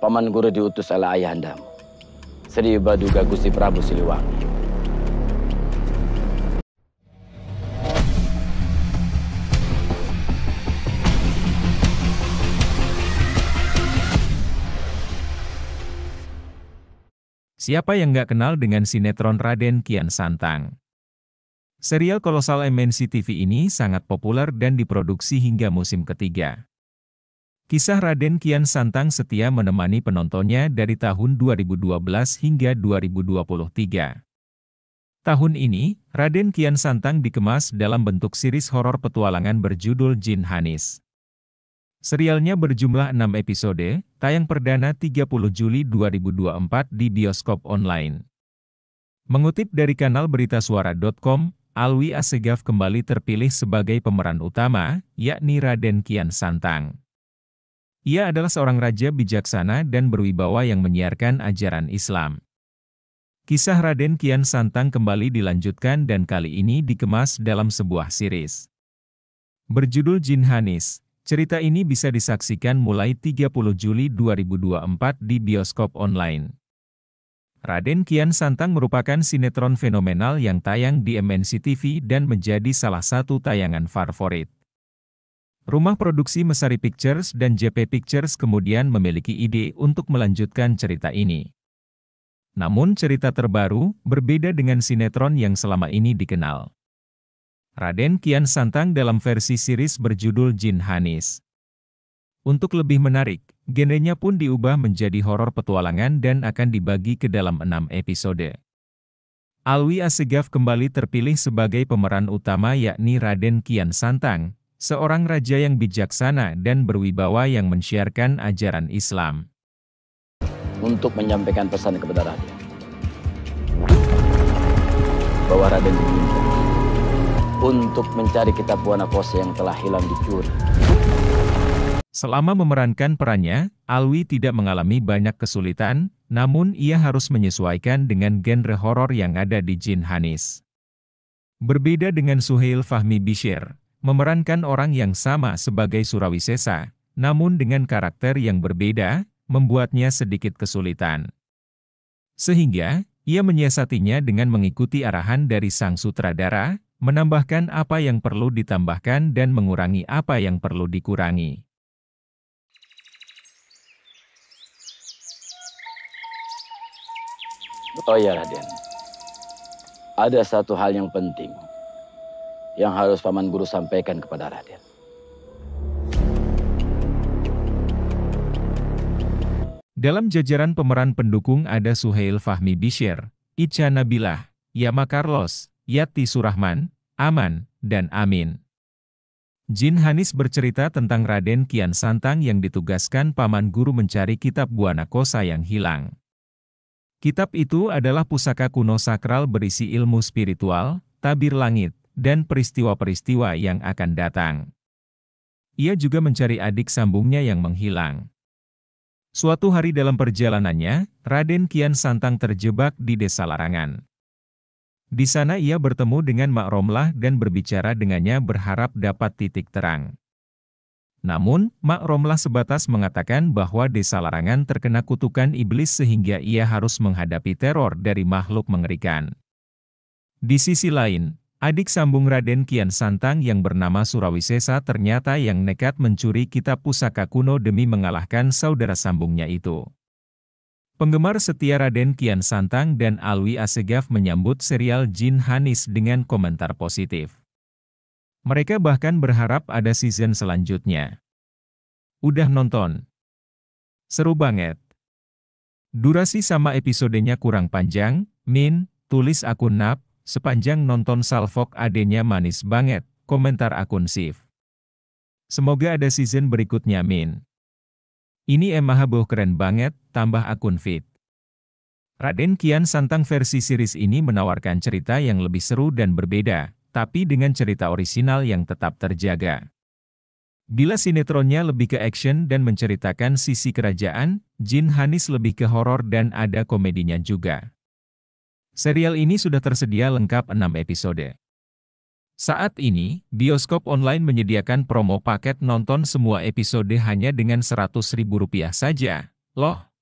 Paman Guru diutus oleh ayahandamu, Sri Baduga Gusti Prabu Siliwangi. Siapa yang nggak kenal dengan sinetron Raden Kian Santang? Serial kolosal MNC TV ini sangat populer dan diproduksi hingga musim ketiga. Kisah Raden Kian Santang setia menemani penontonnya dari tahun 2012 hingga 2023. Tahun ini, Raden Kian Santang dikemas dalam bentuk series horor petualangan berjudul Jin Hanis. Serialnya berjumlah 6 episode, tayang perdana 30 Juli 2024 di bioskop online. Mengutip dari kanal beritasuara.com, Alwi Assegaf kembali terpilih sebagai pemeran utama, yakni Raden Kian Santang. Ia adalah seorang raja bijaksana dan berwibawa yang menyiarkan ajaran Islam. Kisah Raden Kian Santang kembali dilanjutkan dan kali ini dikemas dalam sebuah series. Berjudul Jin Hanis, cerita ini bisa disaksikan mulai 30 Juli 2024 di bioskop online. Raden Kian Santang merupakan sinetron fenomenal yang tayang di MNC TV dan menjadi salah satu tayangan favorit. Rumah produksi Mesari Pictures dan JP Pictures kemudian memiliki ide untuk melanjutkan cerita ini. Namun cerita terbaru berbeda dengan sinetron yang selama ini dikenal. Raden Kian Santang dalam versi series berjudul Jin Hanis. Untuk lebih menarik, genrenya pun diubah menjadi horor petualangan dan akan dibagi ke dalam 6 episode. Alwi Assegaf kembali terpilih sebagai pemeran utama yakni Raden Kian Santang, seorang raja yang bijaksana dan berwibawa yang mensiarkan ajaran Islam. Untuk menyampaikan pesan kepada Raden, bahwa Raden diminta untuk mencari kitab Buanakosa yang telah hilang dicuri. Selama memerankan perannya, Alwi tidak mengalami banyak kesulitan, namun ia harus menyesuaikan dengan genre horor yang ada di Jin Hanis. Berbeda dengan Suhail Fahmi Bishir, memerankan orang yang sama sebagai Surawisesa, namun dengan karakter yang berbeda, membuatnya sedikit kesulitan. Sehingga, ia menyiasatinya dengan mengikuti arahan dari sang sutradara, menambahkan apa yang perlu ditambahkan dan mengurangi apa yang perlu dikurangi. Oh ya Raden, ada satu hal yang penting yang harus Paman Guru sampaikan kepada Raden. Dalam jajaran pemeran pendukung ada Suhail Fahmi Bishir, Ica Nabilah, Yama Carlos, Yati Surahman, Aman, dan Amin. Jin Hanis bercerita tentang Raden Kian Santang yang ditugaskan Paman Guru mencari kitab Buanakosa yang hilang. Kitab itu adalah pusaka kuno sakral berisi ilmu spiritual, tabir langit, dan peristiwa-peristiwa yang akan datang. Ia juga mencari adik sambungnya yang menghilang. Suatu hari dalam perjalanannya, Raden Kian Santang terjebak di desa larangan. Di sana ia bertemu dengan Mak Romlah dan berbicara dengannya berharap dapat titik terang. Namun, Mak Romlah sebatas mengatakan bahwa desa larangan terkena kutukan iblis sehingga ia harus menghadapi teror dari makhluk mengerikan. Di sisi lain, adik sambung Raden Kian Santang yang bernama Surawisesa ternyata yang nekat mencuri kitab pusaka kuno demi mengalahkan saudara sambungnya itu. Penggemar setia Raden Kian Santang dan Alwi Assegaf menyambut serial Jin Hanis dengan komentar positif. Mereka bahkan berharap ada season selanjutnya. Udah nonton? Seru banget. Durasi sama episodenya kurang panjang, Min, tulis akun Nap, sepanjang nonton Salfok adenya manis banget, komentar akun Sif. Semoga ada season berikutnya Min. Ini emah boh keren banget, tambah akun Fit. Raden Kian Santang versi series ini menawarkan cerita yang lebih seru dan berbeda, tapi dengan cerita orisinal yang tetap terjaga. Bila sinetronnya lebih ke action dan menceritakan sisi kerajaan, Jin Hanis lebih ke horor dan ada komedinya juga. Serial ini sudah tersedia lengkap 6 episode. Saat ini, bioskop online menyediakan promo paket nonton semua episode hanya dengan Rp100.000 saja, loh.